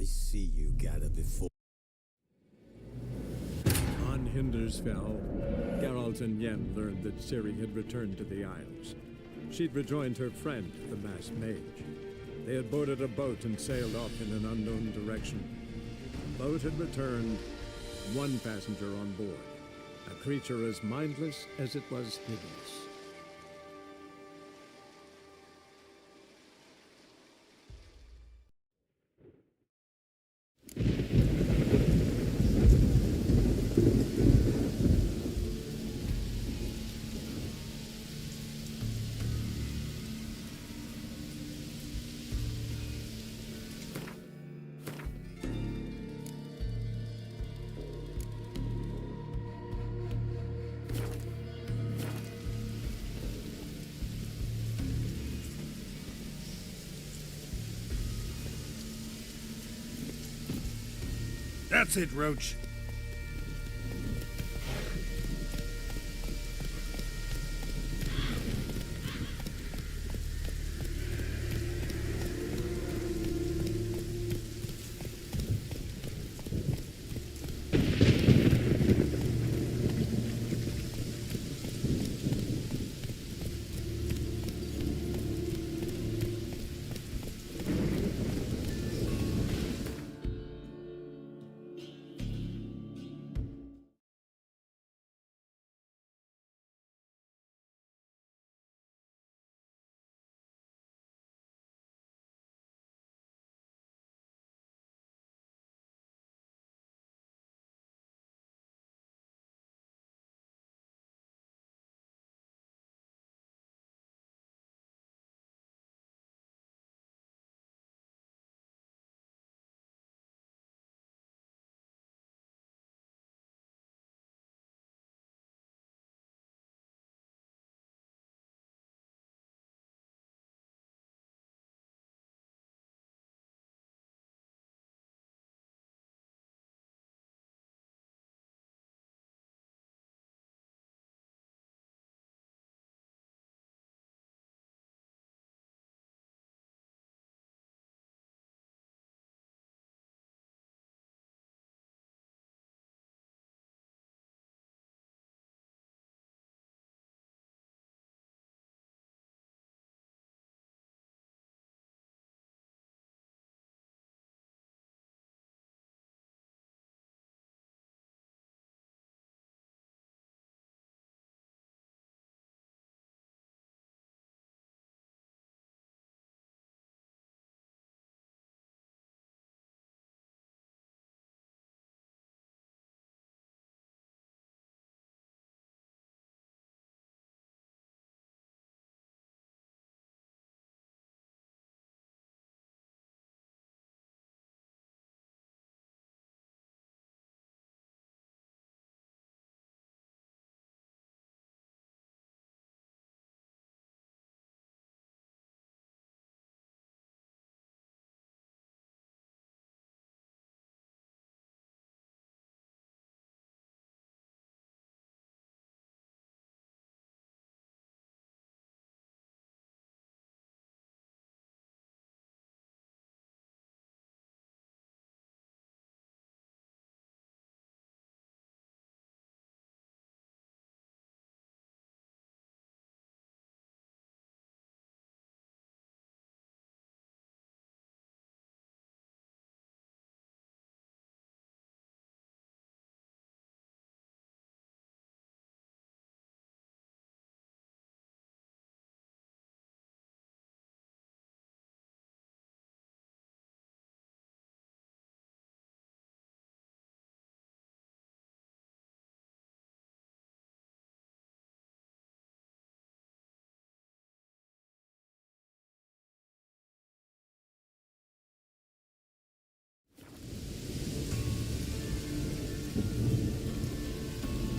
I see you gather before. On Hindersfell, Geralt and Yen learned that Ciri had returned to the Isles. She'd rejoined her friend, the masked mage. They had boarded a boat and sailed off in an unknown direction. The boat had returned, one passenger on board, a creature as mindless as it was hideous. That's it, Roach.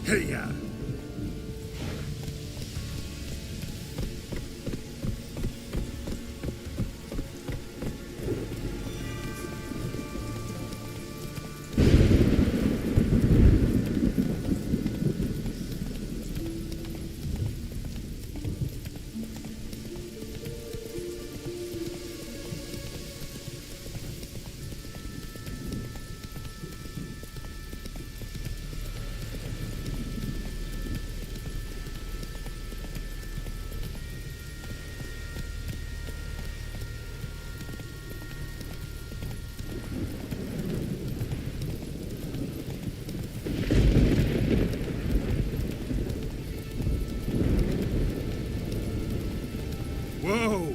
Hey-ya! Whoa!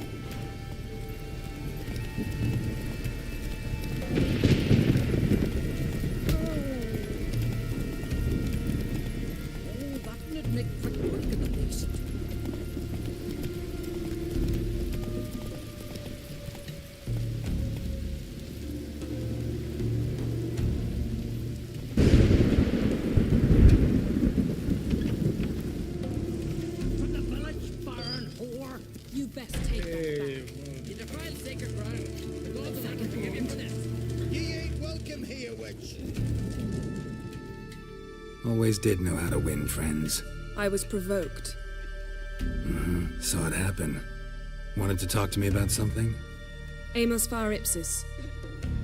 That'd make quick work of the beast. From the village, barn whore. You best take that back. You defile sacred ground. The gods will not forgive you for this. Ye ain't welcome here, witch. Always did know how to win friends. I was provoked. Saw it happen. Wanted to talk to me about something? Amos Var-Ipsis,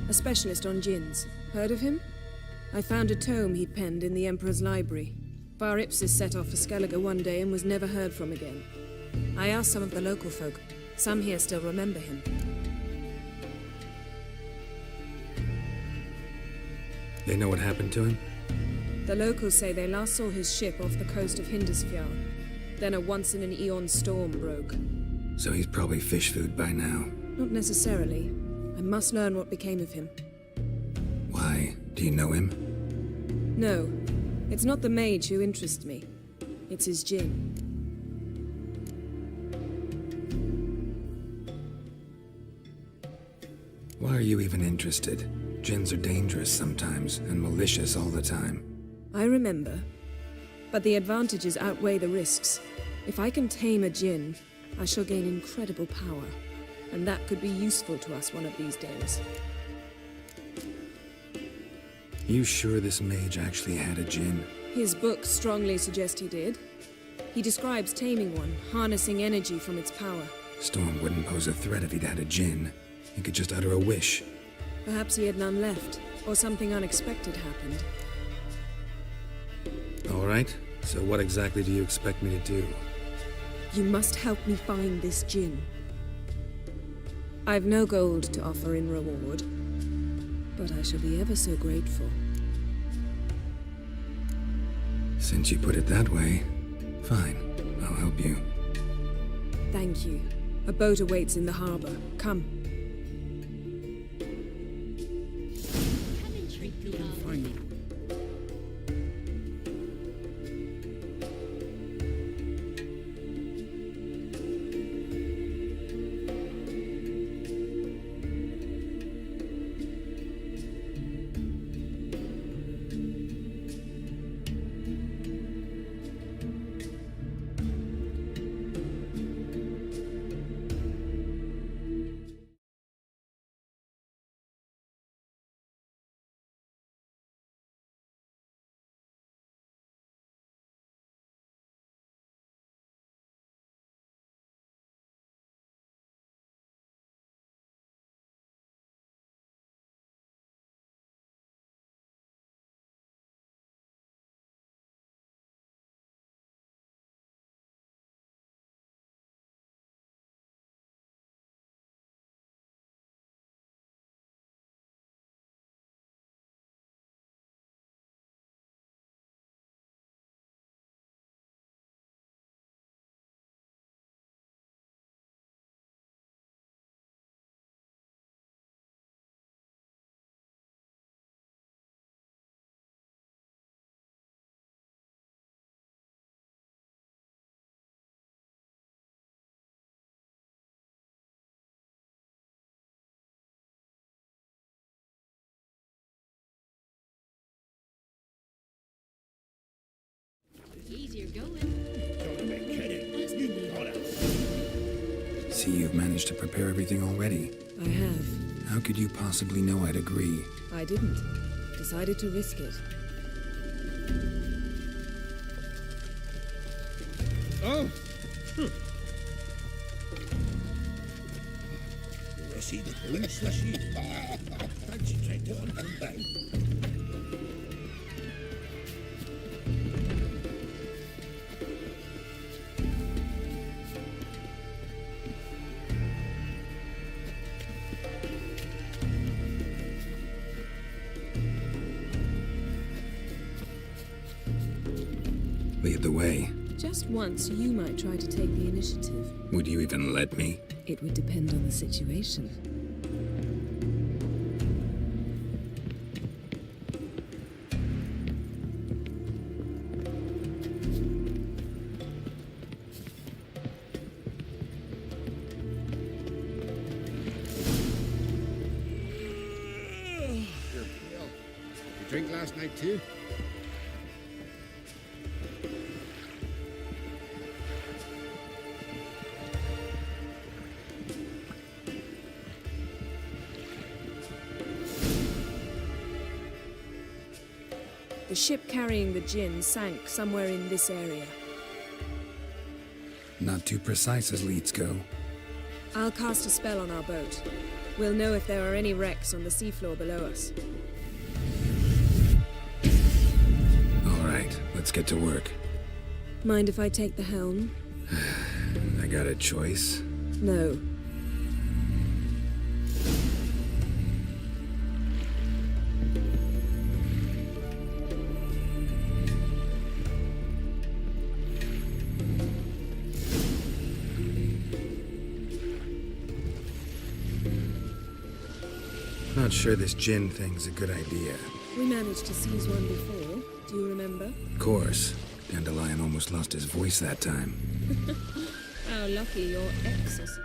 a specialist on djinns. Heard of him? I found a tome he'd penned in the Emperor's library. Var-Ipsis set off for Skellige one day and was never heard from again. I asked some of the local folk. Some here still remember him. They know what happened to him? The locals say they last saw his ship off the coast of Hindisfjord. Then a once-in-an-eon storm broke. So he's probably fish food by now. Not necessarily. I must learn what became of him. Why? Do you know him? No, it's not the mage who interests me. It's his djinn. Why are you even interested? Djinns are dangerous sometimes, and malicious all the time. I remember. But the advantages outweigh the risks. If I can tame a djinn, I shall gain incredible power. And that could be useful to us one of these days. You sure this mage actually had a djinn? His books strongly suggest he did. He describes taming one, harnessing energy from its power. Storm wouldn't pose a threat if he'd had a djinn. He could just utter a wish. Perhaps he had none left, or something unexpected happened. All right, so what exactly do you expect me to do? You must help me find this djinn. I've no gold to offer in reward, but I shall be ever so grateful. Since you put it that way, fine, I'll help you. Thank you. A boat awaits in the harbor. Come. Easier going. See, you've managed to prepare everything already. I have. How could you possibly know I'd agree? I didn't. Decided to risk it. Oh! Lead the way. Just just once, you might try to take the initiative. Would you even let me? It would depend on the situation. You drink last night too? The ship carrying the gin sank somewhere in this area. Not too precise as leads go. I'll cast a spell on our boat. We'll know if there are any wrecks on the seafloor below us. All right, let's get to work. Mind if I take the helm? I got a choice. No. Not sure this gin thing's a good idea. We managed to seize one before. Do you remember? Of course. Dandelion almost lost his voice that time. How lucky your ex is.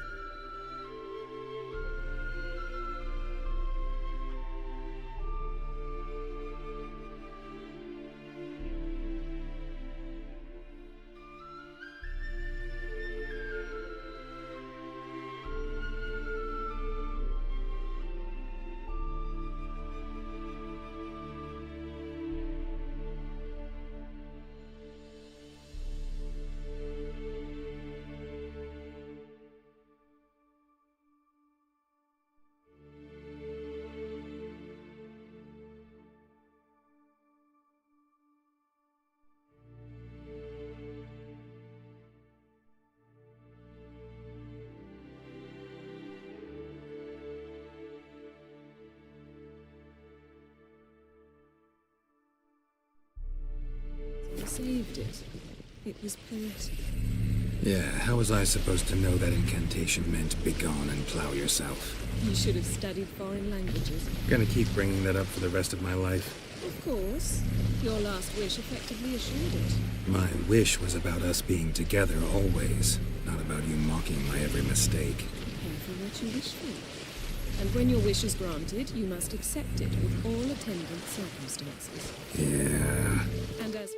I saved it. It was poetic. Yeah, how was I supposed to know that incantation meant begone and plow yourself? You should have studied foreign languages. Gonna keep bringing that up for the rest of my life. Of course. Your last wish effectively assured it. My wish was about us being together always, not about you mocking my every mistake. Careful what you wish for. And when your wish is granted, you must accept it with all attendant circumstances. Yeah. And as...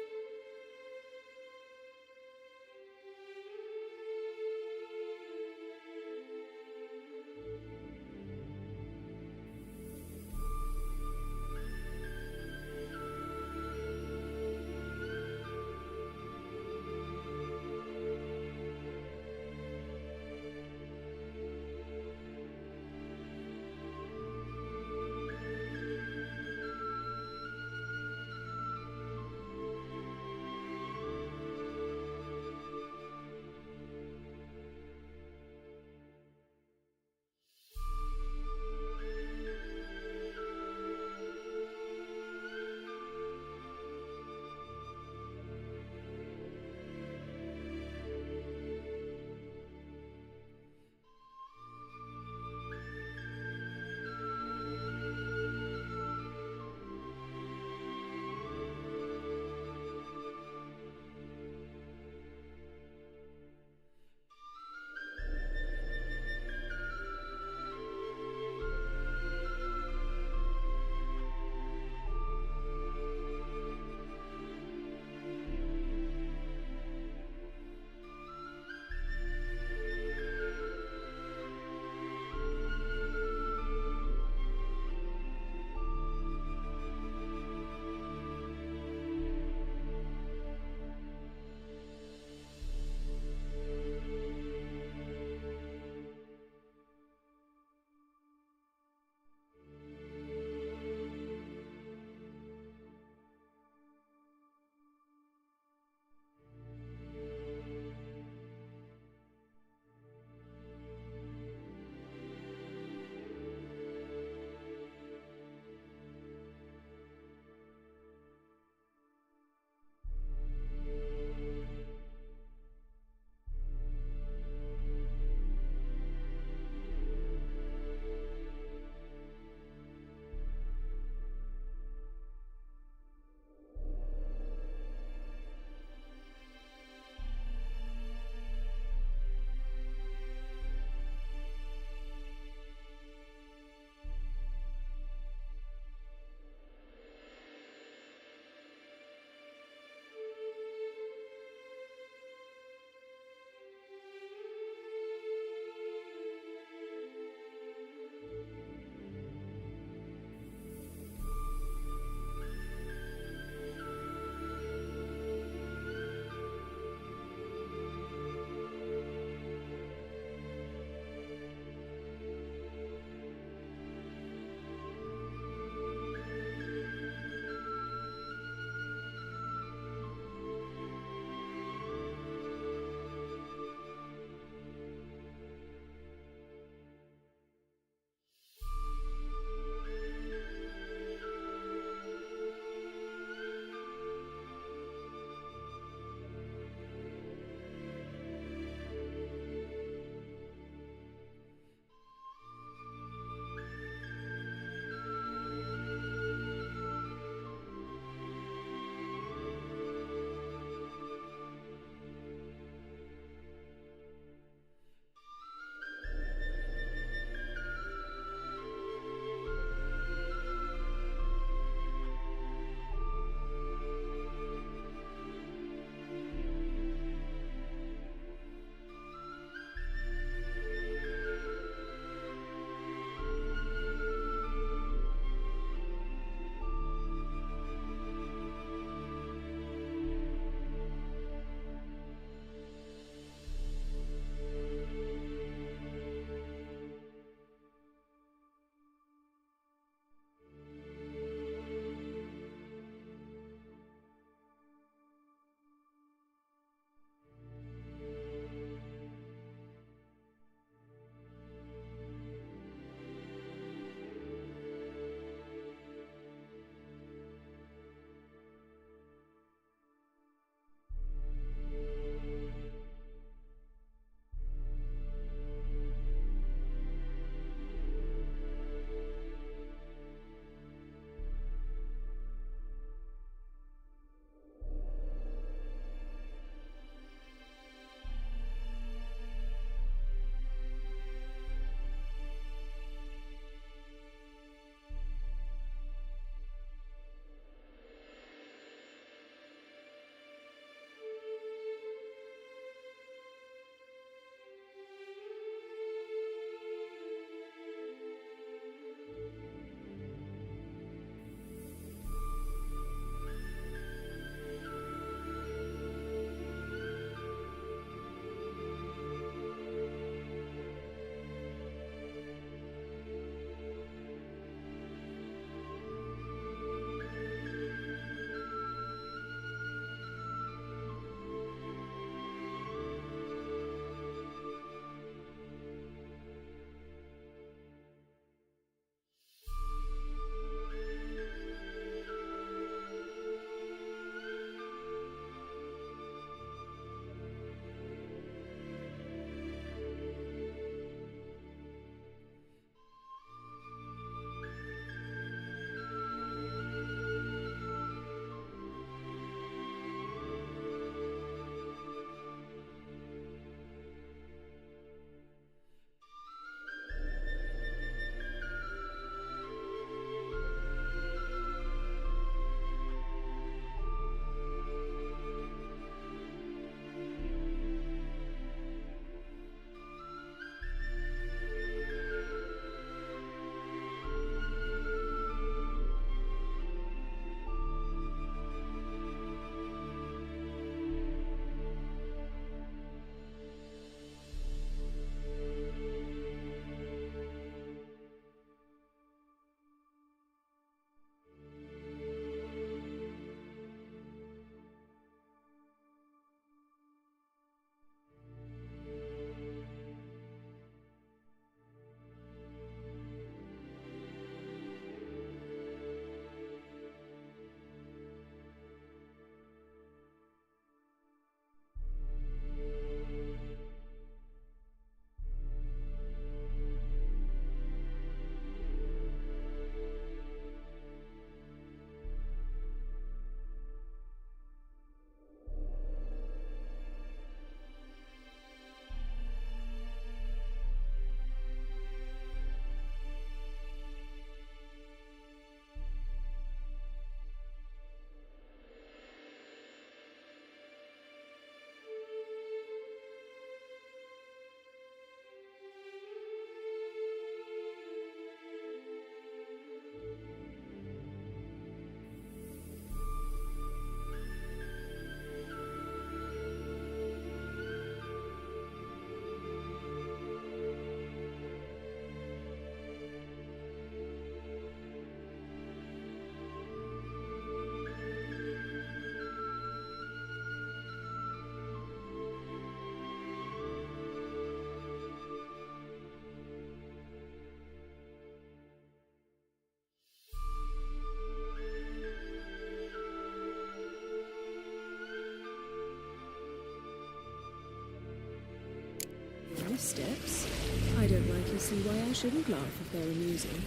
I don't rightly see why I shouldn't laugh if they're amusing.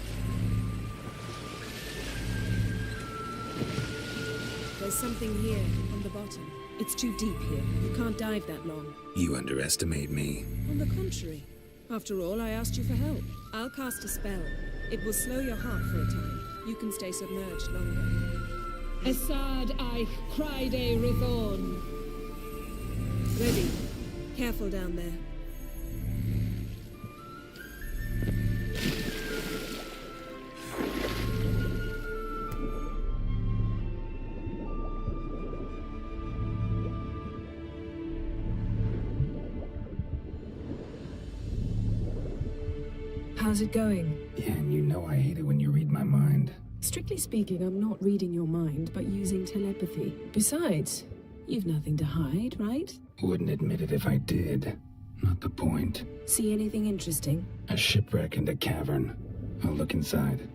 There's something here, on the bottom. It's too deep here. You can't dive that long. You underestimate me. On the contrary. After all, I asked you for help. I'll cast a spell. It will slow your heart for a time. You can stay submerged longer. Assad I cried a Rithorn. Ready. Careful down there. How's it going? Yeah, and you know I hate it when you read my mind. Strictly speaking, I'm not reading your mind, but using telepathy. Besides, you've nothing to hide, right? Wouldn't admit it if I did. Not the point. See anything interesting? A shipwreck and a cavern. I'll look inside.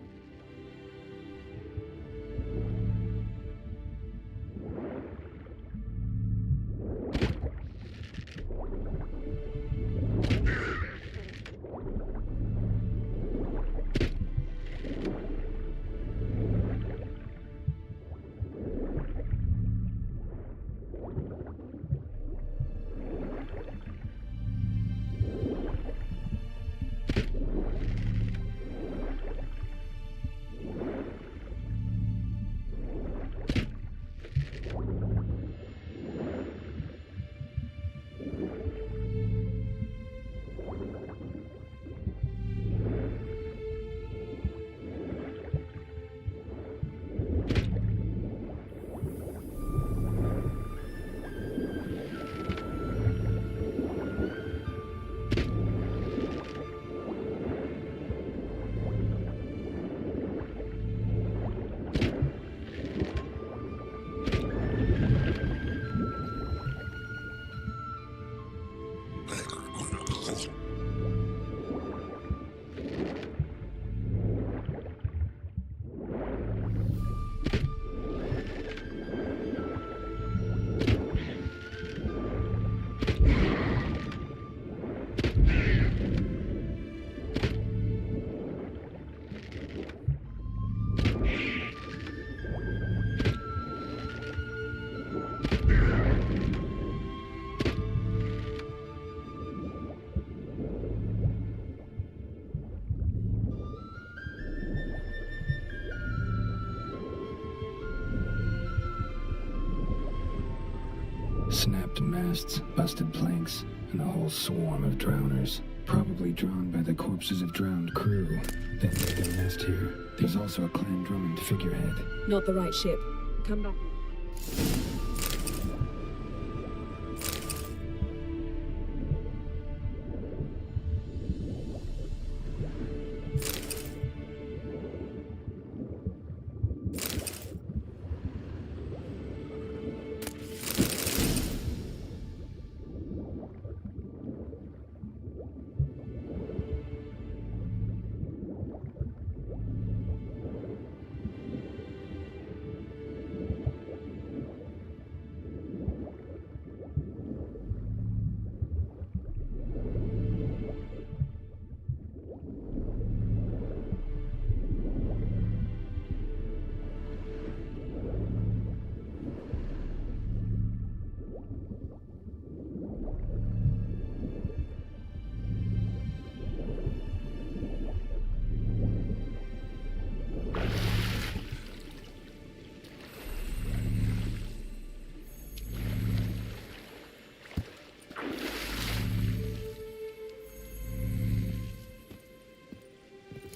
Snapped masts, busted planks, and a whole swarm of drowners. Probably drawn by the corpses of drowned crew that made their nest here. There's also a Clan Drummond figurehead. Not the right ship. Come back.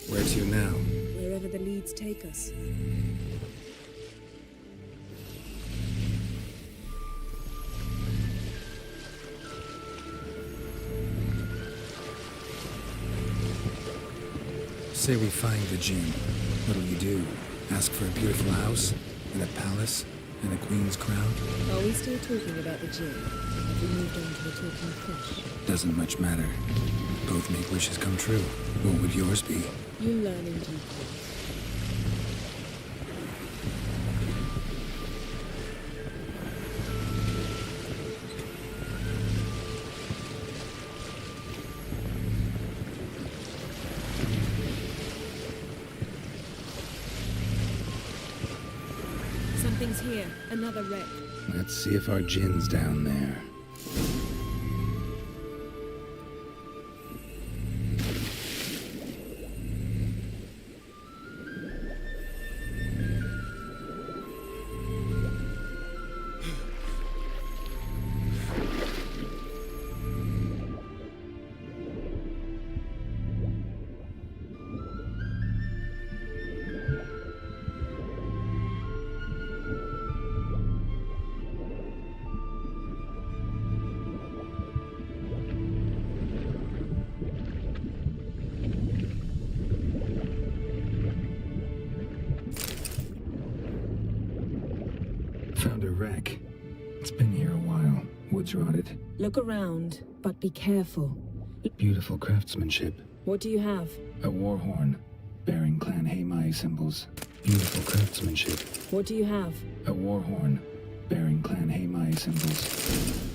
Where to now? Wherever the leads take us. Say we find the Jinn. What'll you do? Ask for a beautiful house? And a palace? And a queen's crown? Are we still talking about the Jinn? Have we moved on to the talking fish? Doesn't much matter. Both make wishes come true. What would yours be? You learn in due course. Someone's here. Another wreck. Let's see if our Jin's down there. Found a wreck. It's been here a while. Wood's rotted. Look around, but be careful. Beautiful craftsmanship. What do you have? A war horn, bearing Clan Haimai symbols. Beautiful craftsmanship. What do you have? A war horn, bearing Clan Haimai symbols.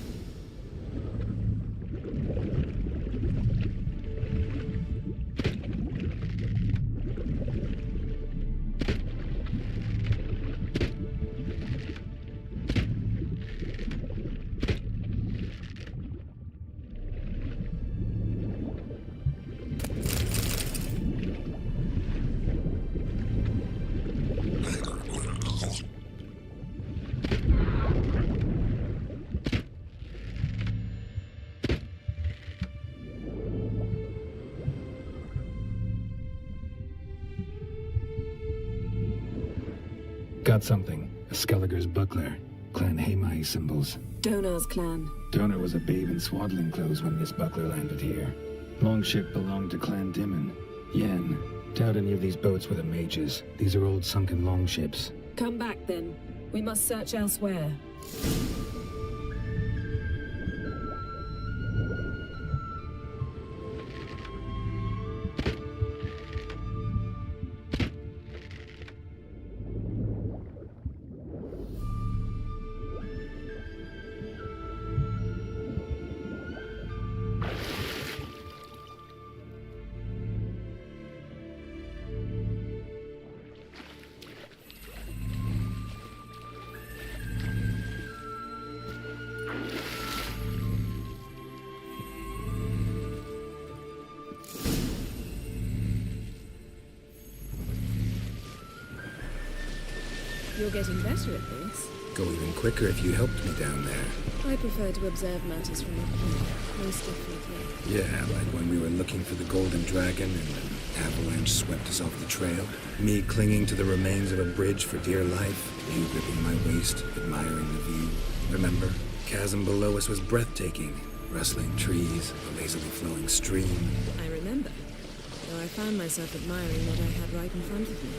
Got something. A Skelliger's buckler. Clan Haimai symbols. Donar's clan. Donar was a babe in swaddling clothes when this buckler landed here. Longship belonged to Clan Dimon. Yen. Doubt any of these boats were the mages. These are old sunken longships. Come back then. We must search elsewhere. You're getting better at this. Go even quicker if you helped me down there. I prefer to observe matters from up here. Most definitely. Yeah, like when we were looking for the Golden Dragon and an avalanche swept us off the trail. Me clinging to the remains of a bridge for dear life. You gripping my waist, admiring the view. Remember? Chasm below us was breathtaking. Rustling trees, a lazily flowing stream. I remember. Though I found myself admiring what I had right in front of me.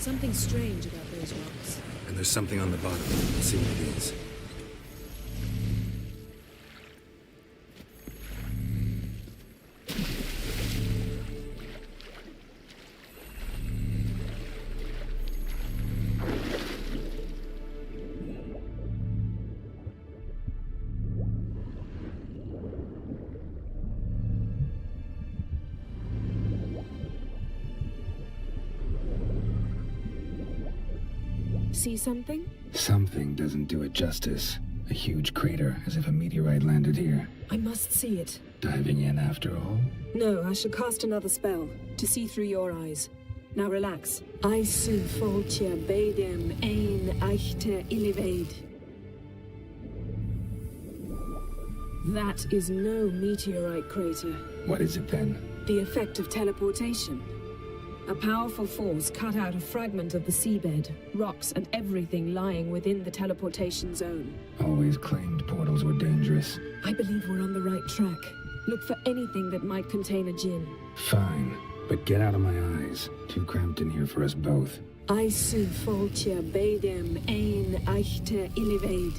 Something strange about those rocks. And there's something on the bottom. Let's see what it is. See something? Something doesn't do it justice. A huge crater, as if a meteorite landed here. I must see it. Diving in after all? No, I shall cast another spell, to see through your eyes. Now relax. Aisu foltia beidem ein eichte illivaid. That is no meteorite crater. What is it then? The effect of teleportation. A powerful force cut out a fragment of the seabed, rocks and everything lying within the teleportation zone. Always claimed portals were dangerous. I believe we're on the right track. Look for anything that might contain a djinn. Fine, but get out of my eyes. Too cramped in here for us both. Aisu foltia beidem ein eichte illivaid.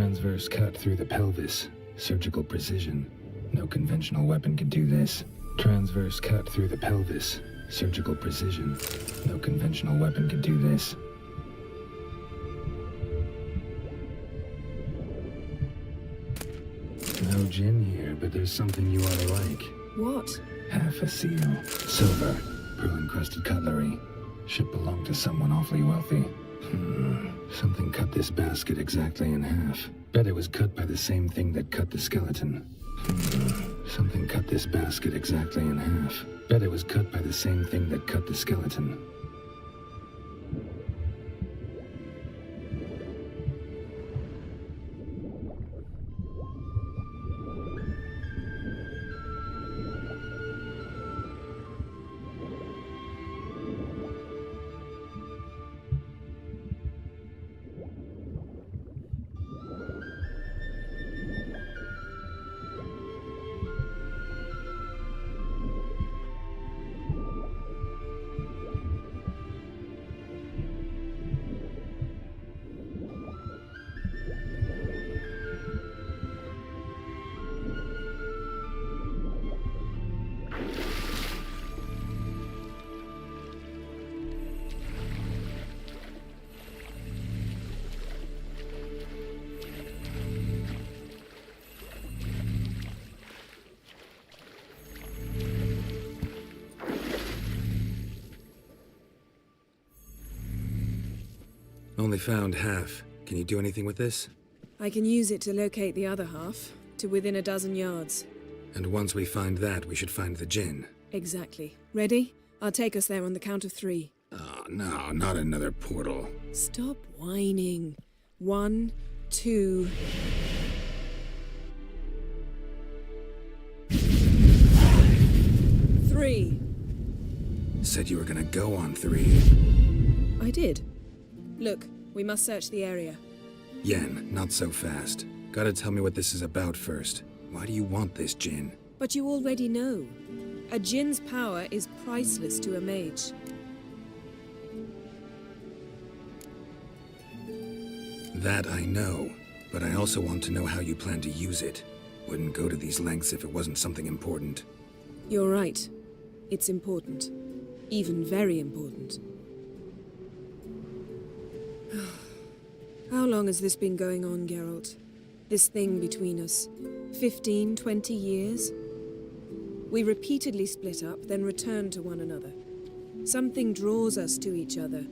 Transverse cut through the pelvis. Surgical precision. No conventional weapon can do this. Transverse cut through the pelvis. Surgical precision. No conventional weapon can do this. No gin here, but there's something you ought to like. What? Half a seal. Silver. Pearl-encrusted cutlery. Ship belonged to someone awfully wealthy. Something cut this basket exactly in half. Bet it was cut by the same thing that cut the skeleton. Something cut this basket exactly in half. Bet it was cut by the same thing that cut the skeleton. Only found half. Can you do anything with this? I can use it to locate the other half, to within a dozen yards. And once we find that, we should find the gin. Exactly. Ready? I'll take us there on the count of 3. Oh, no, not another portal. Stop whining. 1, 2... 3. Said you were gonna go on 3. I did. Look, we must search the area. Yen, not so fast. Gotta tell me what this is about first. Why do you want this gin? But you already know. A djinn's power is priceless to a mage. That I know, but I also want to know how you plan to use it. Wouldn't go to these lengths if it wasn't something important. You're right. It's important. Even very important. How long has this been going on, Geralt? This thing between us? 15, 20 years? We repeatedly split up, then return to one another. Something draws us to each other,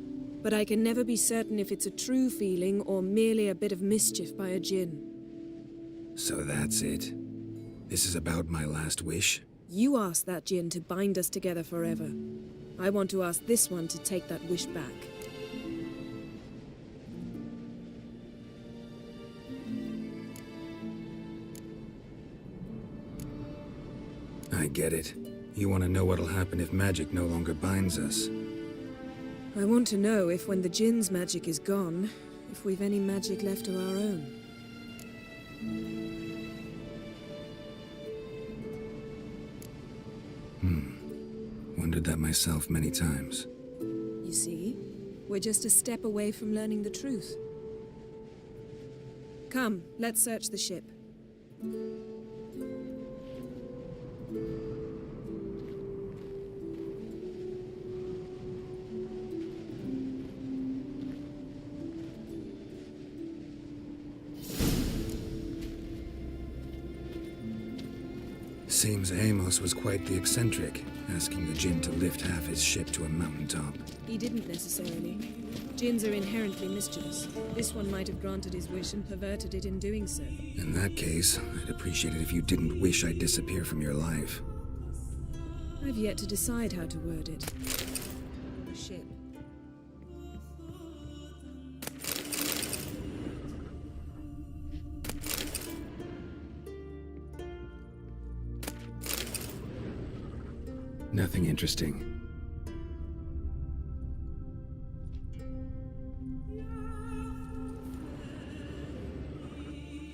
but I can never be certain if it's a true feeling or merely a bit of mischief by a djinn. So that's it. This is about my last wish? You asked that djinn to bind us together forever. I want to ask this one to take that wish back. I get it. You want to know what'll happen if magic no longer binds us. I want to know if when the djinn's magic is gone, if we've any magic left of our own. Wondered that myself many times. You see, we're just a step away from learning the truth. Come, let's search the ship. Seems Amos was quite the eccentric, asking the djinn to lift half his ship to a mountaintop. He didn't necessarily. Djinns are inherently mischievous. This one might have granted his wish and perverted it in doing so. In that case, I'd appreciate it if you didn't wish I'd disappear from your life. I've yet to decide how to word it. The ship. Nothing interesting.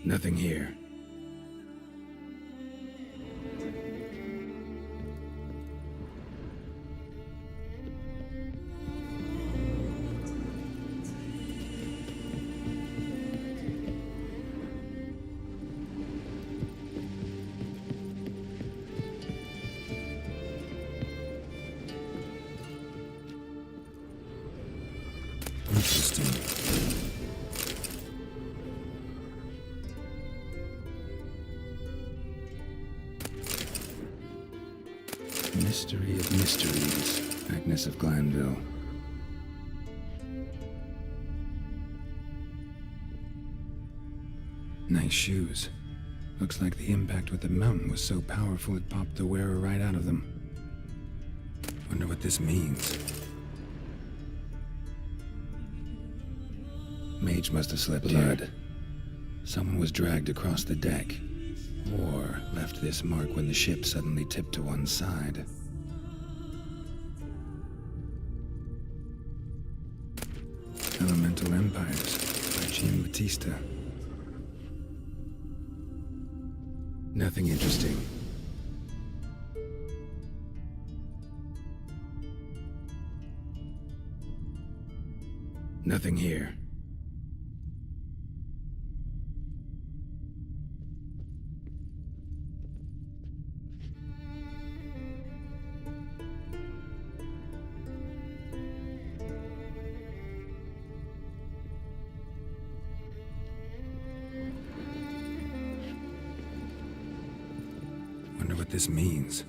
Nothing here. Interesting. Mystery of mysteries, Agnes of Glanville. Nice shoes. Looks like the impact with the mountain was so powerful it popped the wearer right out of them. Wonder what this means. Mage must have slept blood. Someone was dragged across the deck, or left this mark when the ship suddenly tipped to one side. Elemental Empires by Jean Batista. Nothing interesting. Nothing here. Wonder what this means.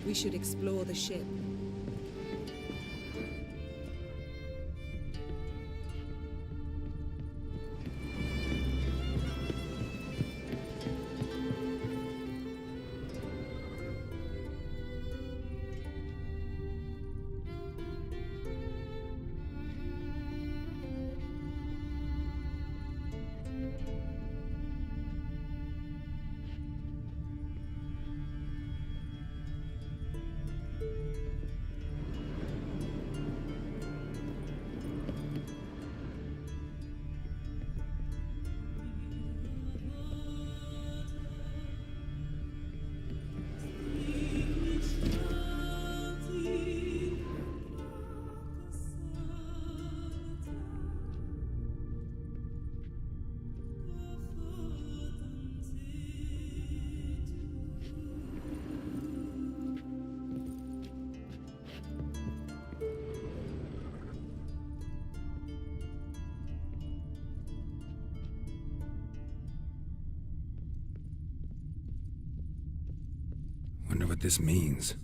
We should explore the ship. Wonder what this means.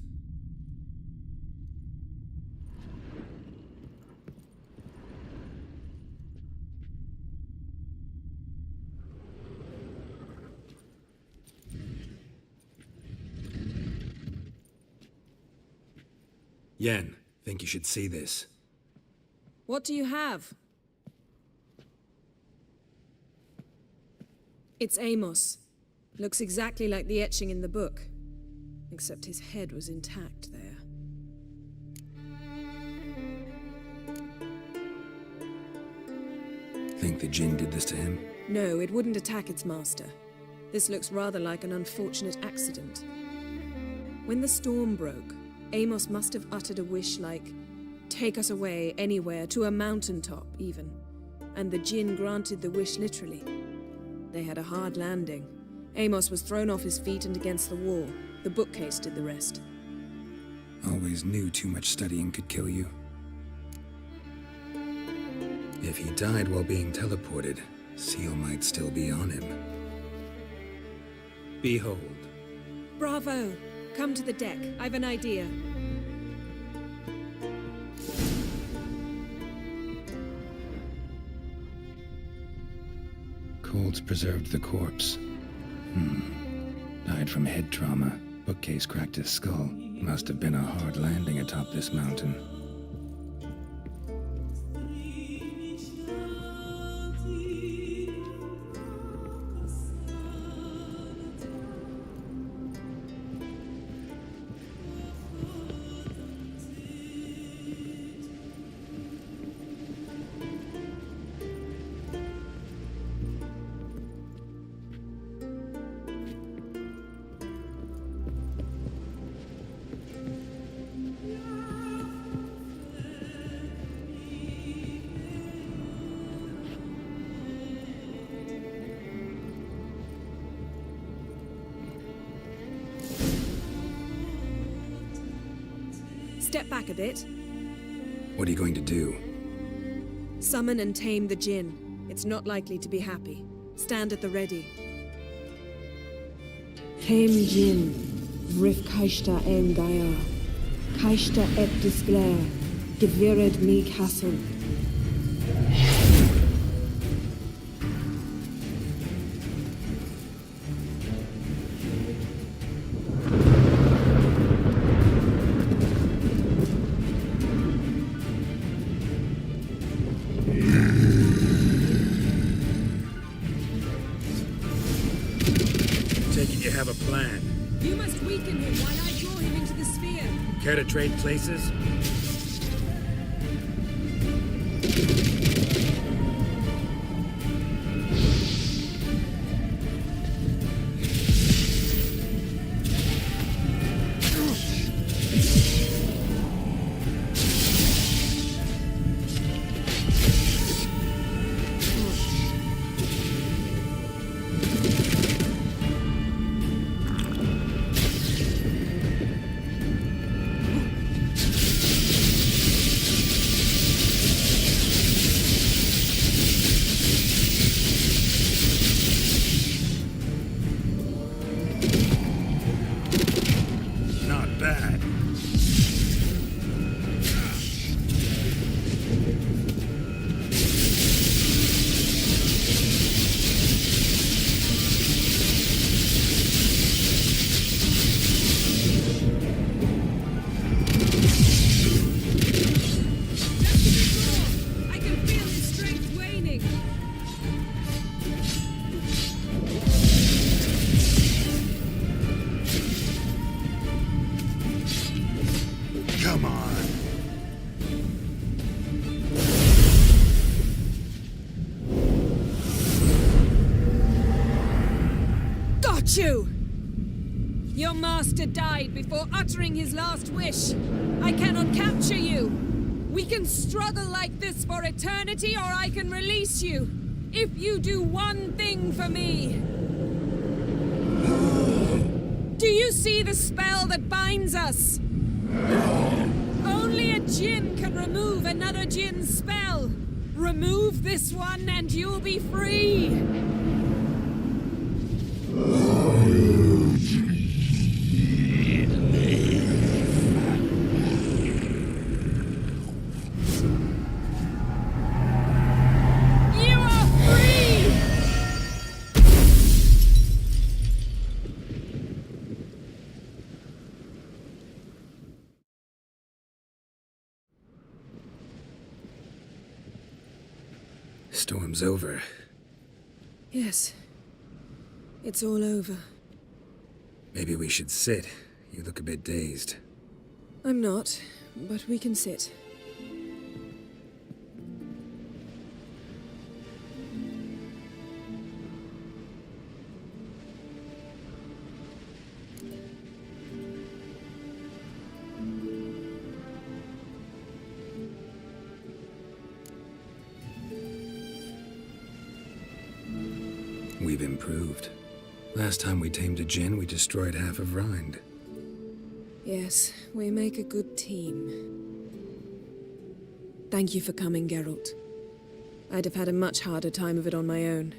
Yen, think you should see this. What do you have? It's Amos. Looks exactly like the etching in the book. Except his head was intact there. Think the Jinn did this to him? No, it wouldn't attack its master. This looks rather like an unfortunate accident. When the storm broke, Amos must have uttered a wish like, "Take us away, anywhere, to a mountaintop, even." And the Jinn granted the wish literally. They had a hard landing. Amos was thrown off his feet and against the wall. The bookcase did the rest. Always knew too much studying could kill you. If he died while being teleported, Seal might still be on him. Behold. Bravo! Come to the deck. I've an idea. Colds preserved the corpse. Died from head trauma. Bookcase cracked his skull. Must have been a hard landing atop this mountain. Step back a bit. What are you going to do? Summon and tame the Jinn. It's not likely to be happy. Stand at the ready. Tame Jinn, Vrif Kaishta en Gaia, Kaishta et Disglair, Gevired me Castle. You have a plan. You must weaken him while I draw him into the sphere. Care to trade places? You! Your master died before uttering his last wish. I cannot capture you. We can struggle like this for eternity, or I can release you. If you do one thing for me. Do you see the spell that binds us? Only a Jinn can remove another Jinn's spell. Remove this one and you'll be free. Storm's over. Yes. It's all over. Maybe we should sit. You look a bit dazed. I'm not, but we can sit. we've improved. Last time we tamed a djinn, we destroyed half of Rind. Yes, we make a good team. Thank you for coming, Geralt. I'd have had a much harder time of it on my own.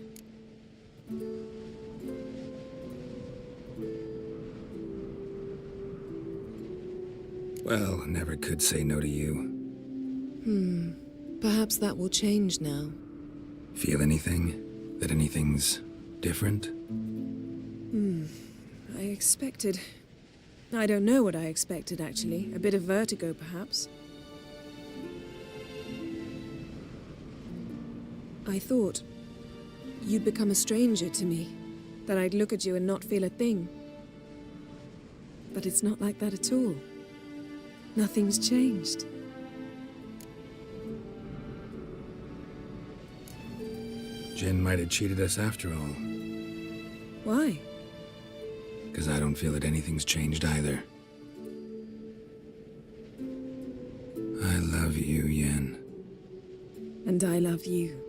Well, never could say no to you. Perhaps that will change now. Feel anything? That anything's different? I expected... I don't know what I expected, actually. A bit of vertigo, perhaps. I thought you'd become a stranger to me, that I'd look at you and not feel a thing. But it's not like that at all. Nothing's changed. Jinn might have cheated us after all. Why? Because I don't feel that anything's changed either. I love you, Yen. And I love you.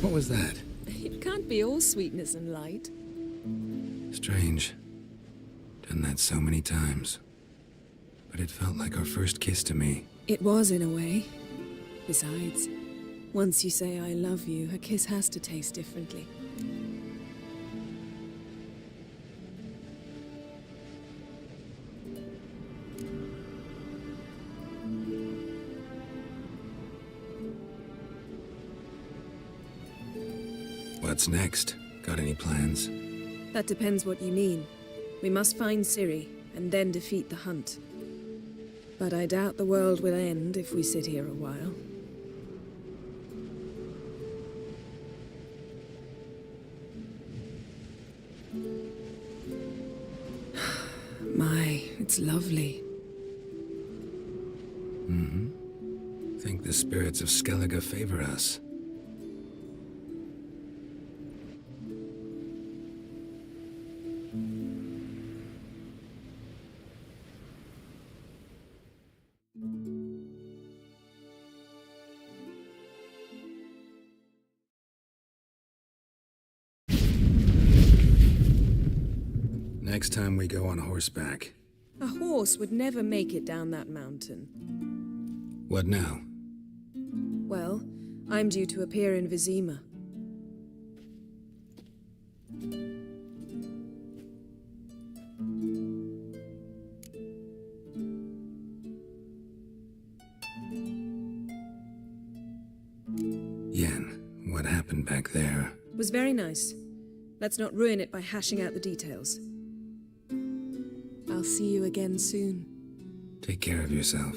What was that? It can't be all sweetness and light. Strange. Done that so many times. But it felt like our first kiss to me. It was, in a way. Besides, once you say I love you, a kiss has to taste differently. What's next? Got any plans? That depends what you mean. We must find Ciri, and then defeat the hunt. But I doubt the world will end if we sit here a while. My, it's lovely. Think the spirits of Skellige favor us. Next time we go on horseback. A horse would never make it down that mountain. What now? Well, I'm due to appear in Vizima. Yen, what happened back there? Was very nice. Let's not ruin it by hashing out the details. I'll see you again soon. Take care of yourself.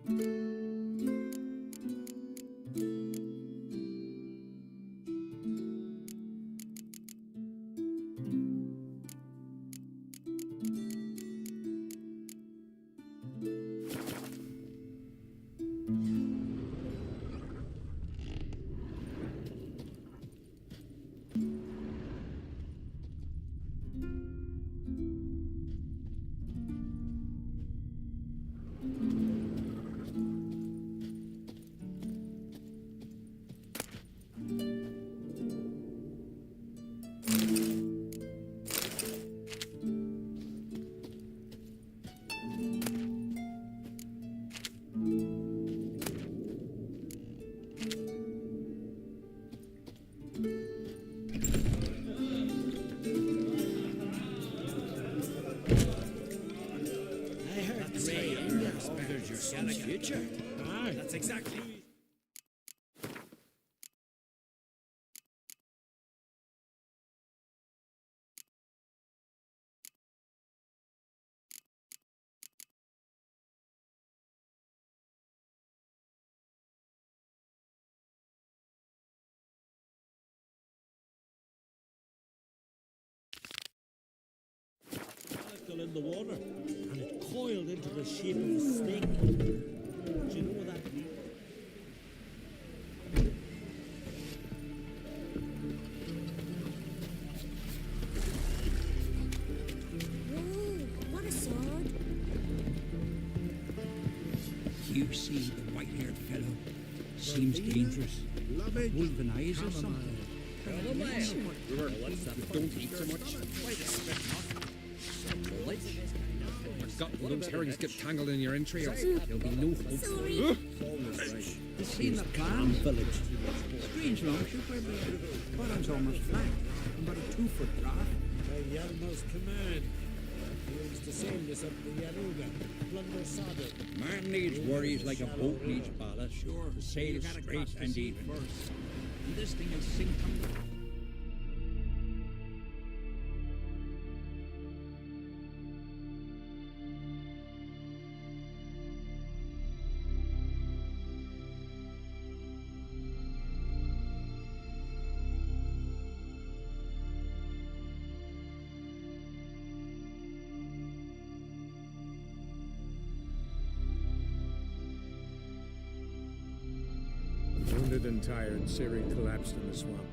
I heard Gray there's your son's future. Aye. That's exactly. In the water, and it coiled into the shape of a snake. Do you know what that means? Whoa, what a sword! You see the white-haired fellow. Seems dangerous. Wolven eyes or something. Don't eat so much. Those herrings get tangled in your entrails. There'll be no hope. Seen the clan village. Strange longship where the bottom's almost flat. About a 2-foot drop. By Yalma's command, he was to sail this up the Yaruga, plunder Sodom. Man needs worries like a boat needs ballast. Sure. To sail straight and even. And this thing will sink under. Wounded and tired, Ciri collapsed in the swamp.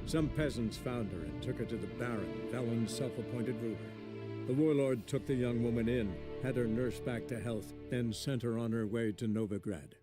Some peasants found her and took her to the Baron, Valen's self-appointed ruler. The warlord took the young woman in, had her nursed back to health, then sent her on her way to Novigrad.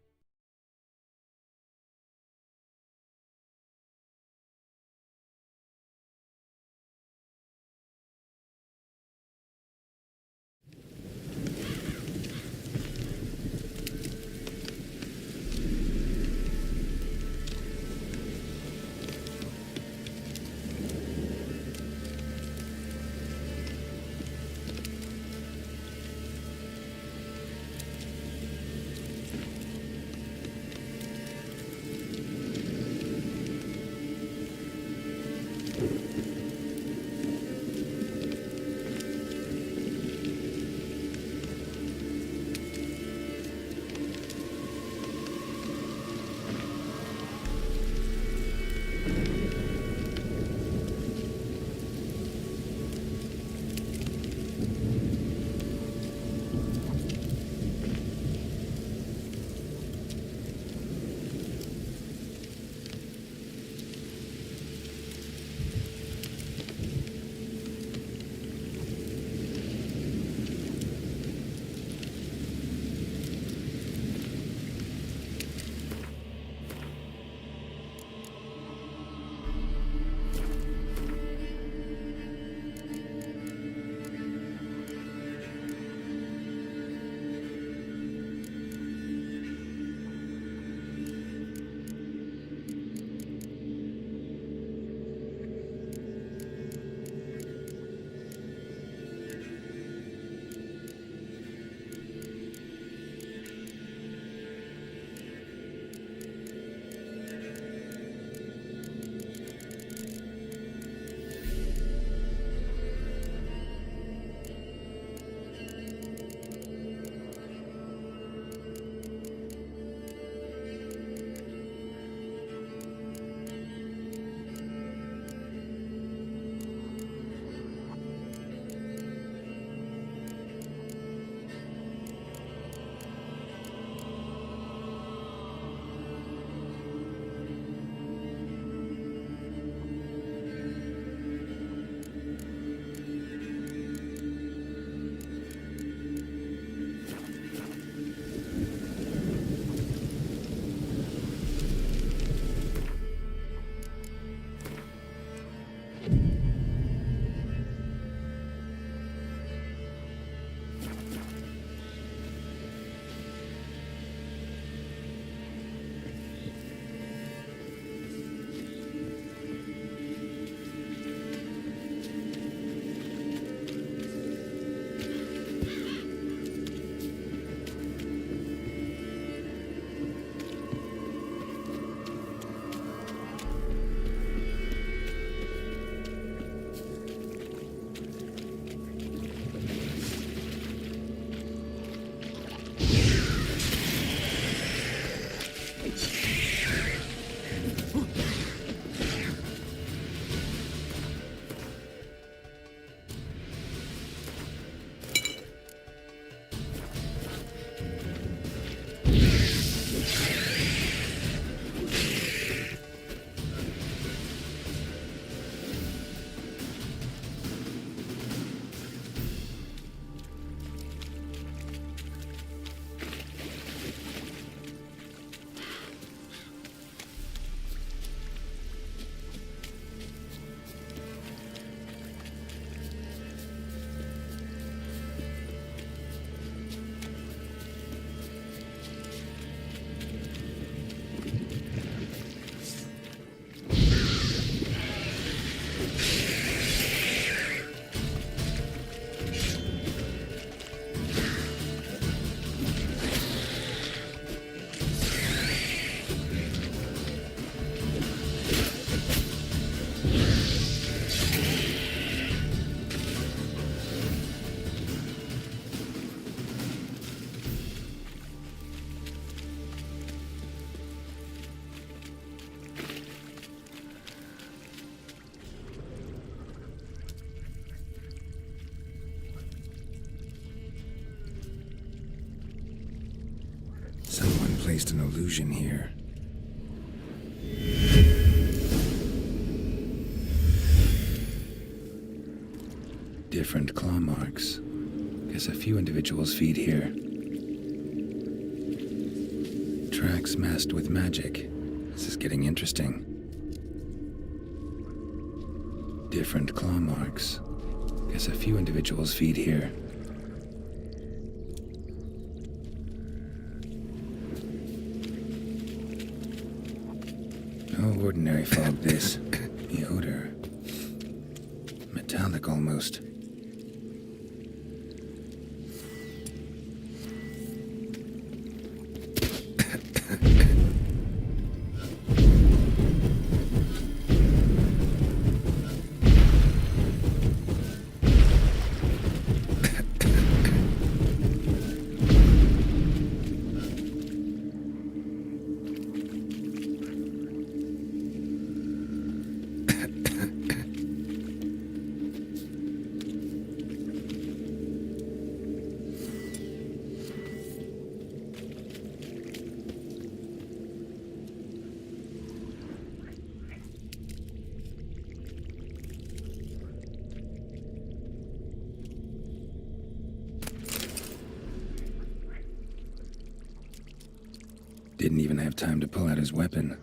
placed an illusion here. Different claw marks. Guess a few individuals feed here. Tracks masked with magic. This is getting interesting. Different claw marks. Guess a few individuals feed here. No ordinary fog, this. The odor. Metallic almost. Didn't even have time to pull out his weapon.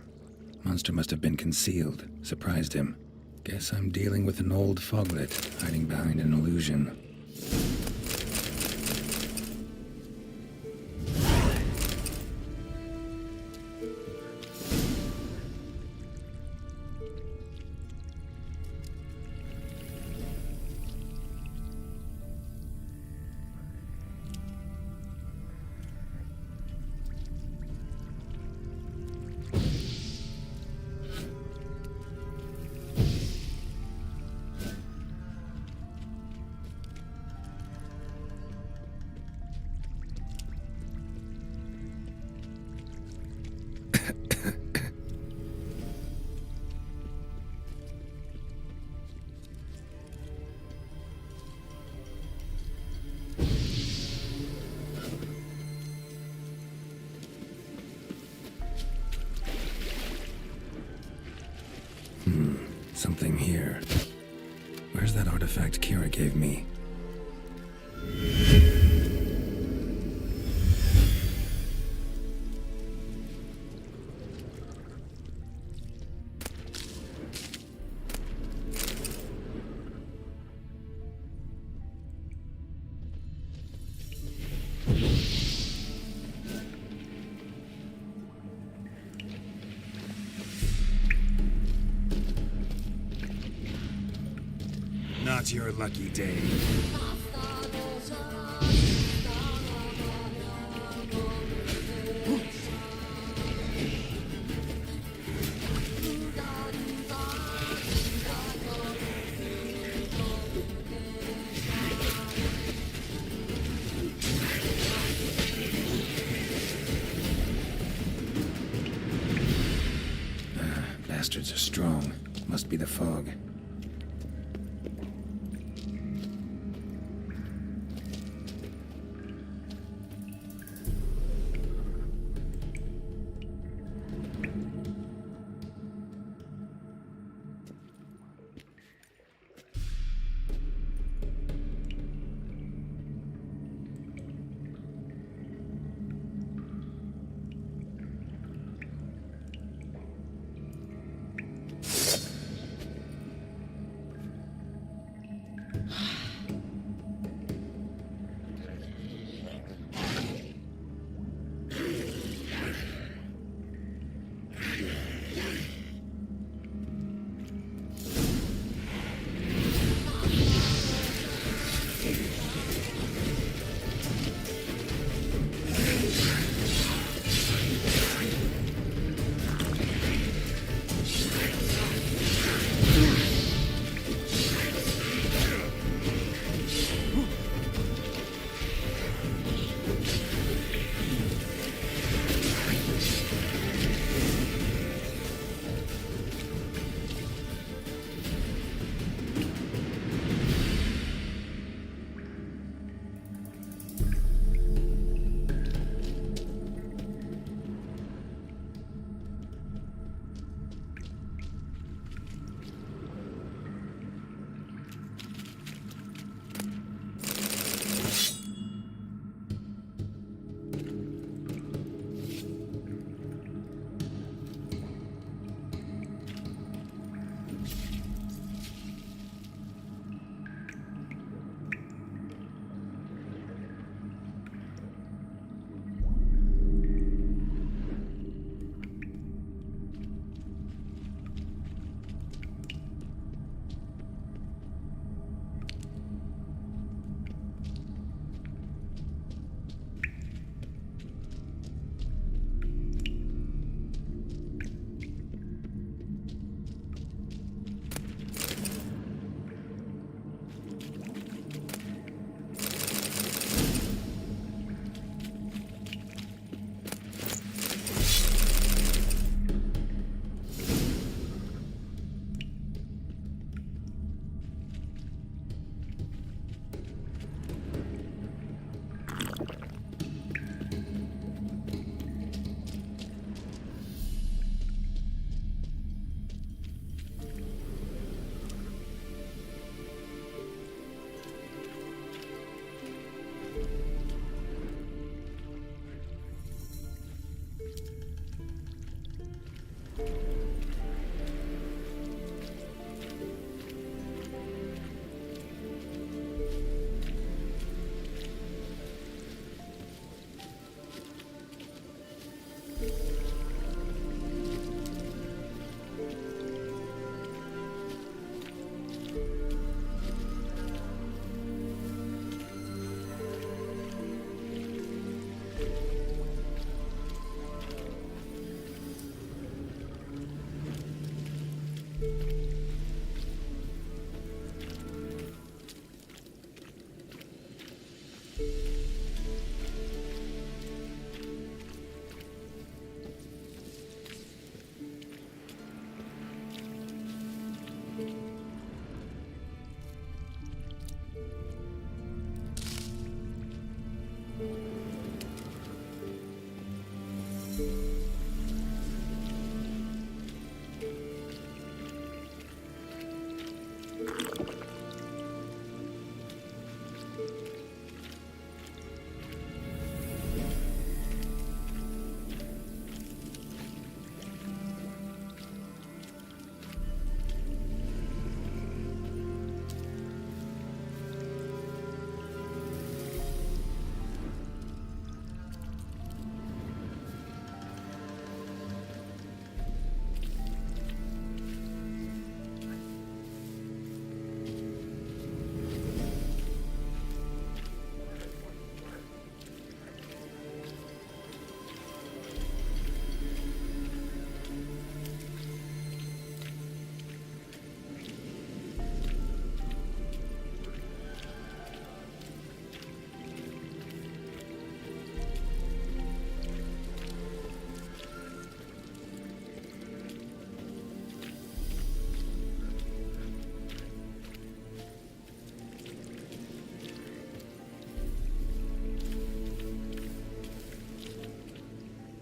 Monster must have been concealed, surprised him. Guess I'm dealing with an old foglet, hiding behind an illusion. Something here. Where's that artifact Kira gave me? Not your lucky day. Bastards are strong. Must be the fog.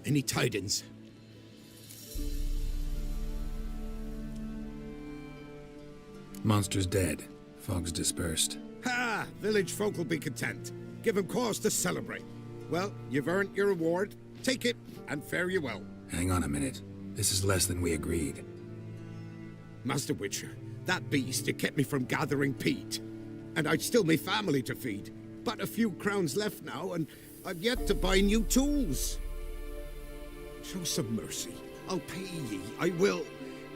Any tidings? Monster's dead. Fog's dispersed. Ha! Village folk will be content. Give them cause to celebrate. Well, you've earned your reward. Take it, and fare you well. Hang on a minute. This is less than we agreed. Master Witcher, that beast, it kept me from gathering peat. And I'd still my family to feed. But a few crowns left now, and I've yet to buy new tools. Show some mercy. I'll pay ye. I will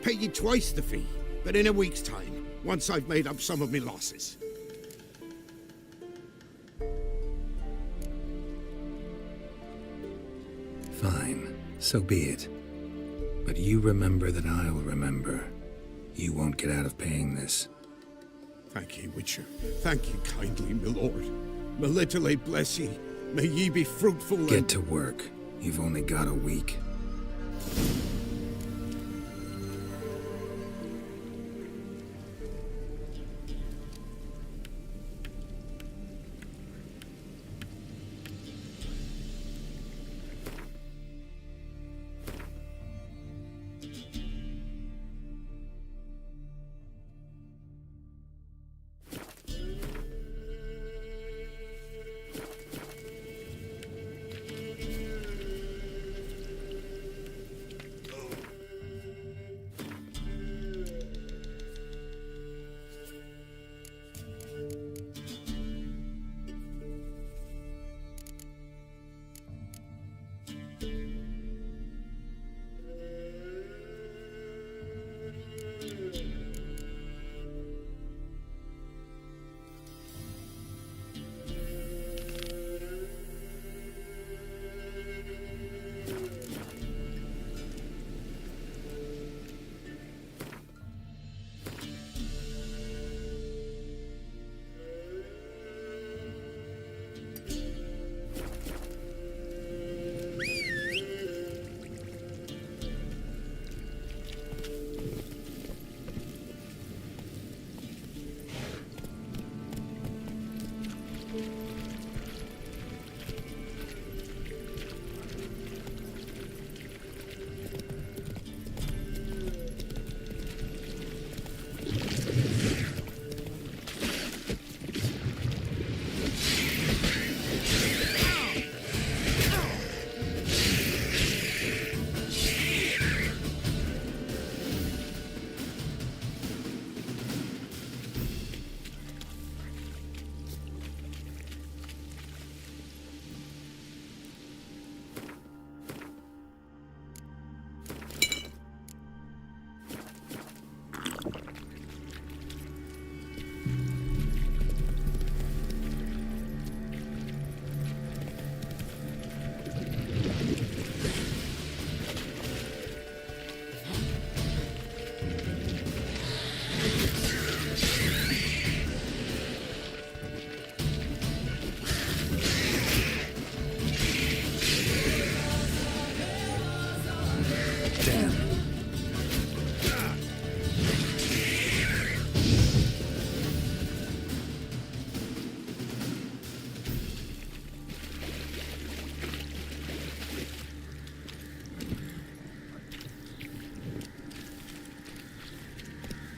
pay ye twice the fee, but in a week's time, once I've made up some of my losses. Fine. So be it. But you remember that I'll remember. You won't get out of paying this. Thank ye, Witcher. Thank ye kindly, my lord. Melitele bless ye. May ye be fruitful and... Get to work. You've only got a week.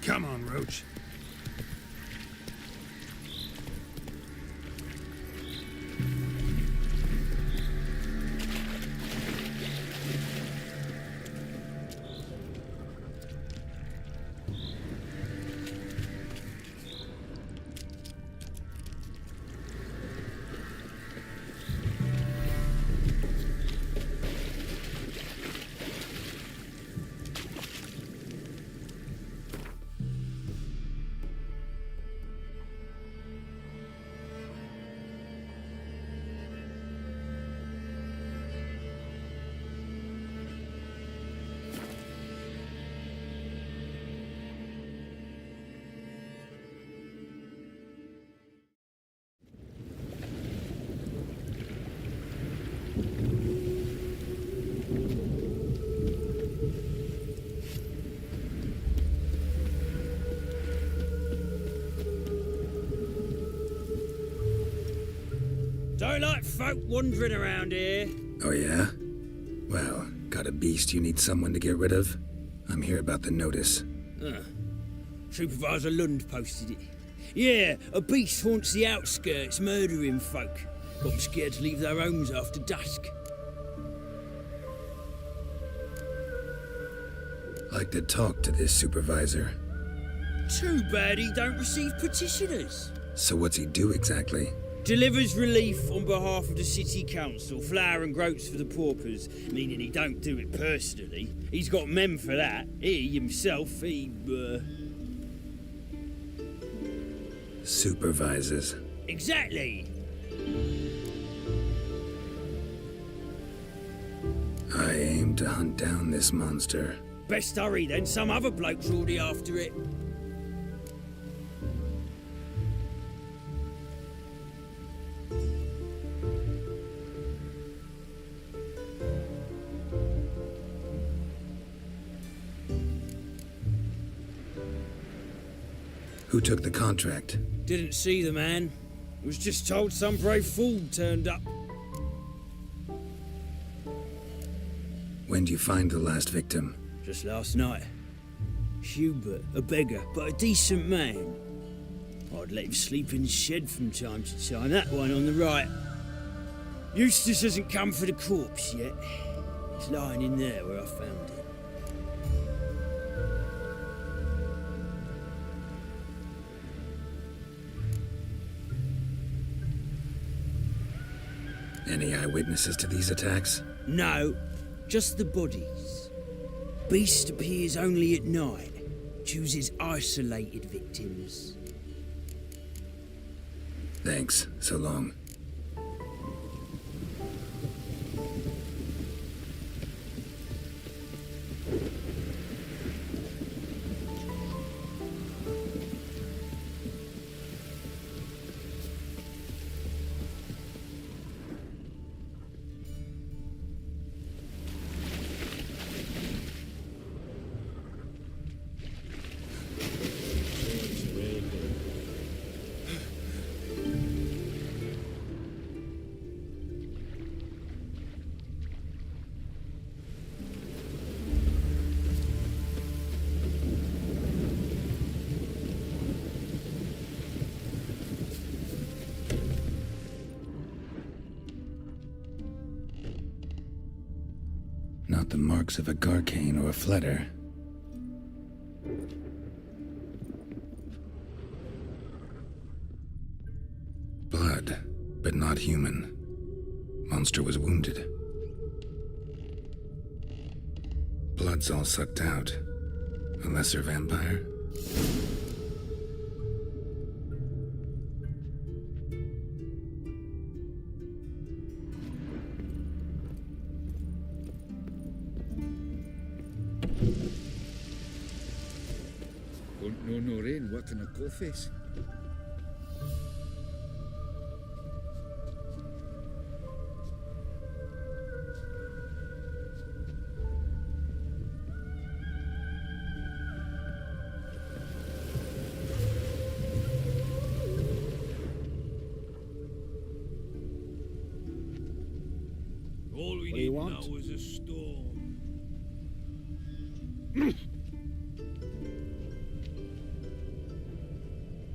Come on, Roach. Don't like folk wandering around here. Oh yeah? Well, Got a beast you need someone to get rid of? I'm here about the notice. Supervisor Lund posted it. Yeah, a beast haunts the outskirts, murdering folk. Got them scared to leave their homes after dusk. Like to talk to this supervisor. Too bad he don't receive petitioners. So what's he do exactly? Delivers relief on behalf of the city council, flour and groats for the paupers, meaning he don't do it personally. He's got men for that. He himself, Supervises. Exactly. I aim to hunt down this monster. Best hurry then, some other bloke's already after it. Who took the contract? Didn't see the man. Was just told some brave fool turned up. When do you find the last victim? Just last night. Hubert, a beggar, but a decent man. I'd let him sleep in the shed from time to time, that one on the right. Eustace hasn't come for the corpse yet. It's lying in there where I found it. Any eyewitnesses to these attacks? No, just the bodies. Beast appears only at night. Chooses isolated victims. Thanks. So long. Not the marks of a Garcane or a Fletter. Blood, but not human. Monster was wounded. Blood's all sucked out. A lesser vampire? Won't know no rain working a coal face. All we What do need you want? now is a storm.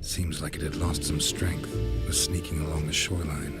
Seems like it had lost some strength, was sneaking along the shoreline.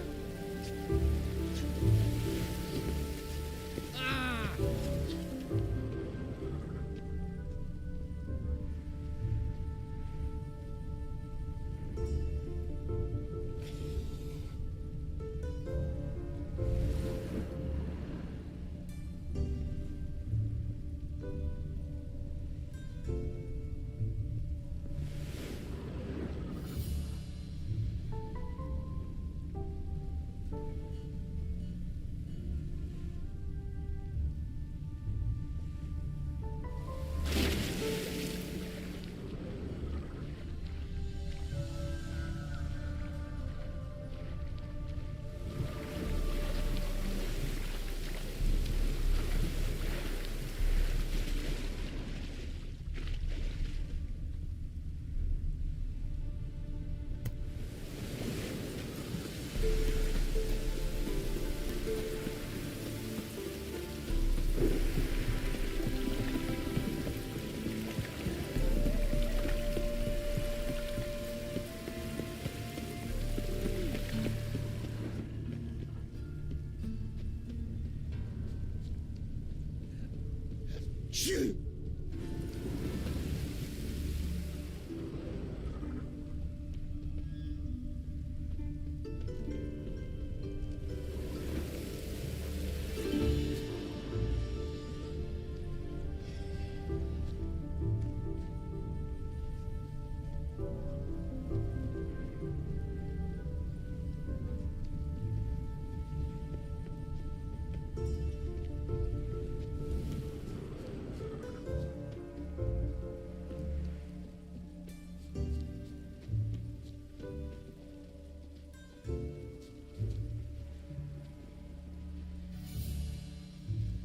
Shoo!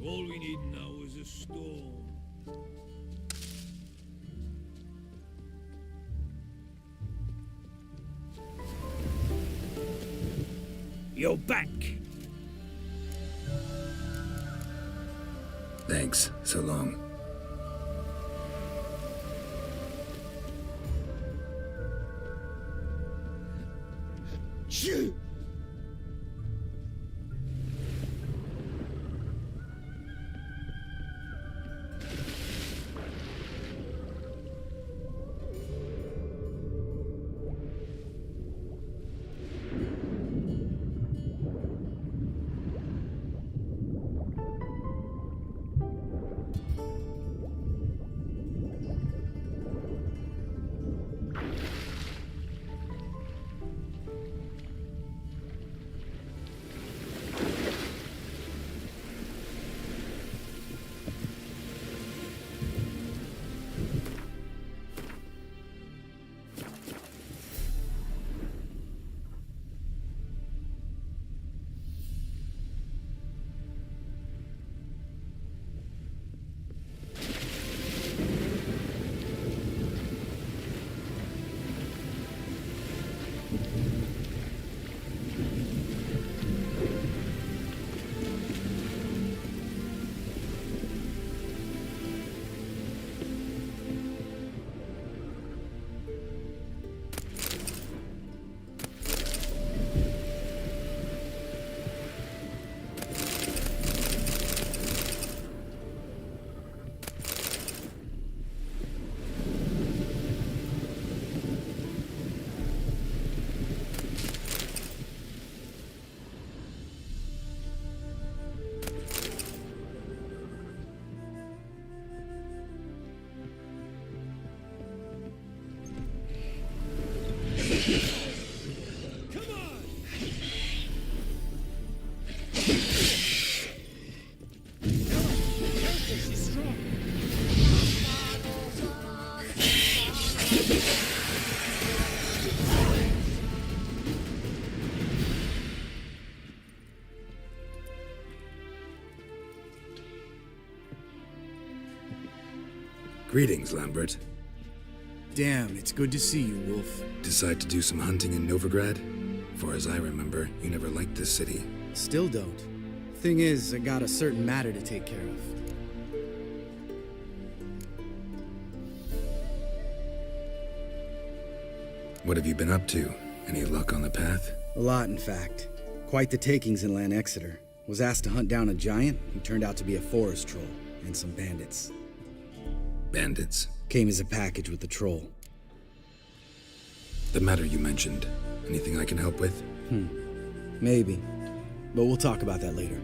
All we need now is a stone. You're back. Thanks. So long. Shoo! Greetings, Lambert. Damn, it's good to see you, Wolf. Decide to do some hunting in Novigrad? For as I remember, you never liked this city. Still don't. Thing is, I got a certain matter to take care of. What have you been up to? Any luck on the path? A lot, in fact. Quite the takings in Lan Exeter. Was asked to hunt down a giant who turned out to be a forest troll, and some bandits. Bandits? Came as a package with the troll. The matter you mentioned. Anything I can help with? Maybe. But we'll talk about that later.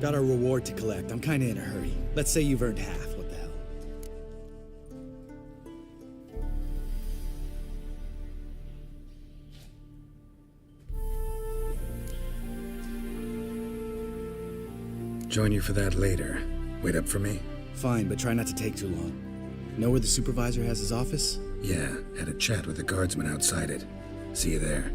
Got our reward to collect. I'm kinda in a hurry. Let's say you've earned half. What the hell? Join you for that later. Wait up for me? Fine, but try not to take too long. Know where the supervisor has his office? Yeah, had a chat with the guardsman outside it. See you there.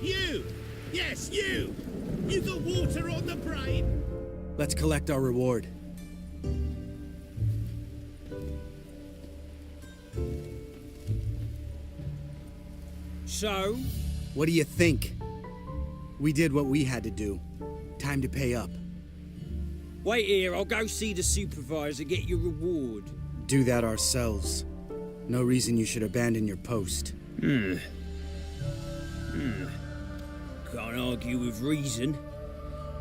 You! Yes, you! You the water on the brain! Let's collect our reward. So? What do you think? We did what we had to do. Time to pay up. Wait here, I'll go see the supervisor, get your reward. Do that ourselves. No reason you should abandon your post. Can't argue with reason.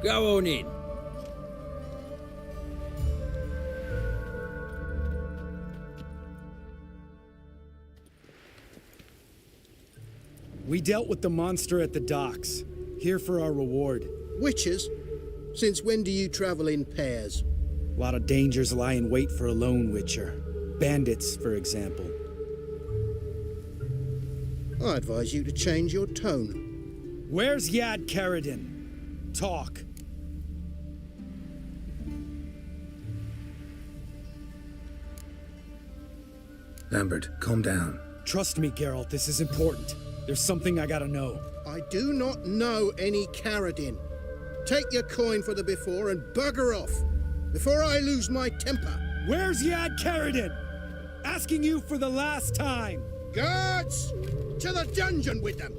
Go on in. We dealt with the monster at the docks. Here for our reward. Witches? Since when do you travel in pairs? A lot of dangers lie in wait for a lone witcher. Bandits, for example. I advise you to change your tone. Where's Yad Karadin? Talk. Lambert, calm down. Trust me, Geralt, this is important. There's something I gotta know. I do not know any Karadin. Take your coin for the before and bugger off, before I lose my temper. Where's Yad Karadin? Asking you for the last time. Guards! To the dungeon with them!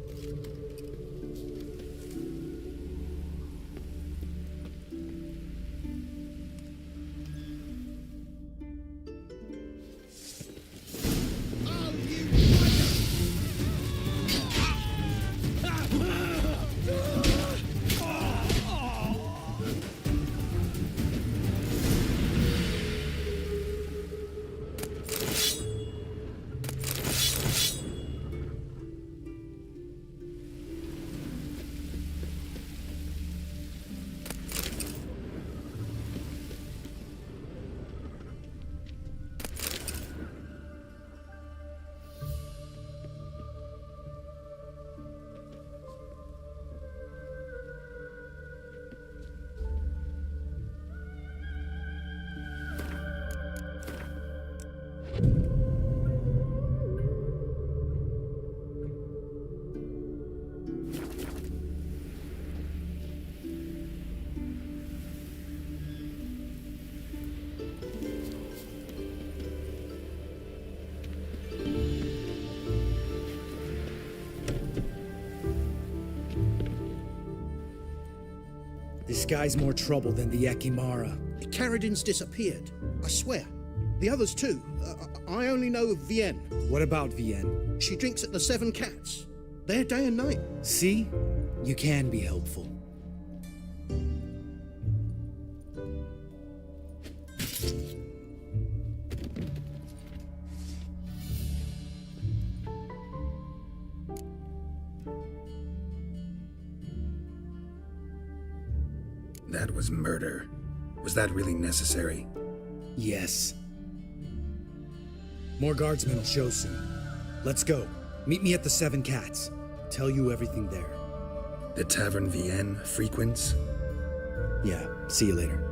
This guy's more trouble than the Ekimara. Karadin's disappeared. I swear. The others too. I only know of Vienne. What about Vienne? She drinks at the Seven Cats. There day and night. See? You can be helpful. That was murder. Was that really necessary? Yes. More guardsmen will show soon. Let's go. Meet me at the Seven Cats. Tell you everything there. The Tavern Vienne frequents? Yeah, see you later.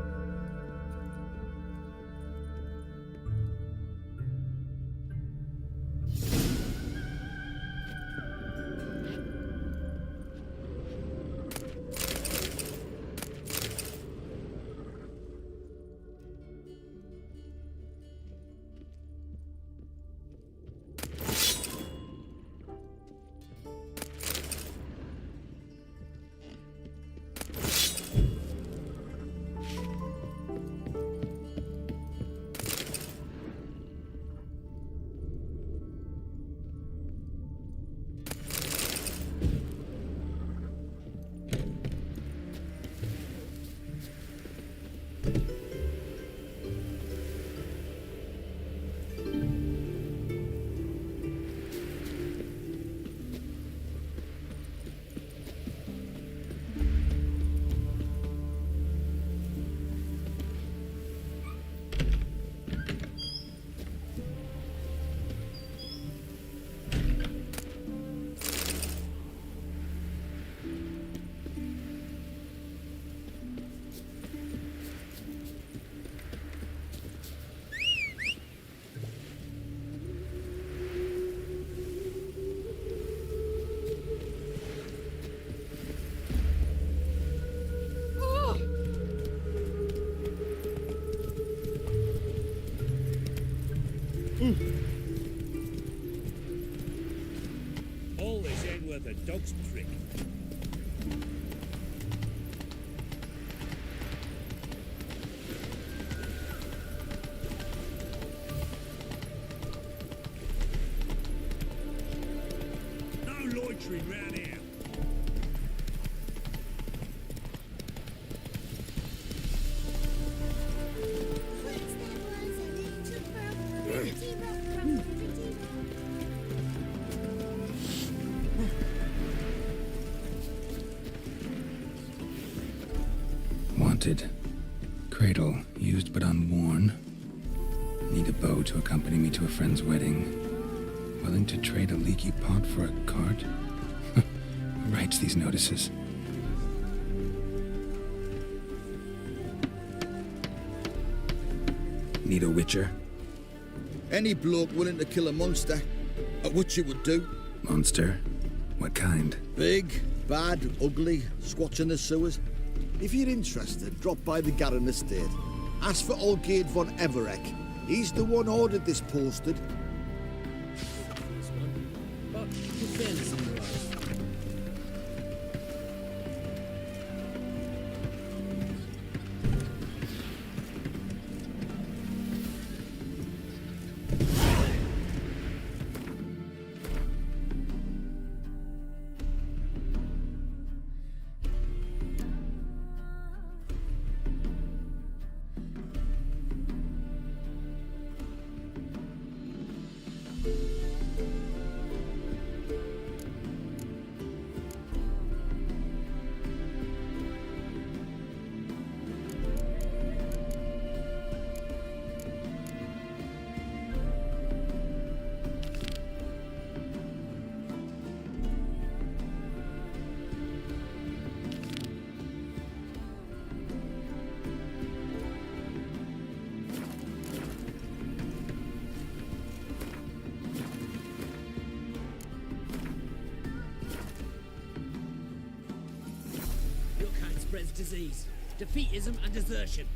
dog's prick. No loitering round here. Wanted. Cradle, used but unworn. Need a bow to accompany me to a friend's wedding. Willing to trade a leaky pot for a cart? Who writes these notices? Need a witcher? Any bloke willing to kill a monster, a witcher would do. Monster? What kind? Big, bad, ugly, squats in the sewers. If you're interested, drop by the Garren estate. Ask for Olgerd von Everek. He's the one ordered this posted. But with fairness in your eyes. Your kind spreads disease, defeatism and desertion.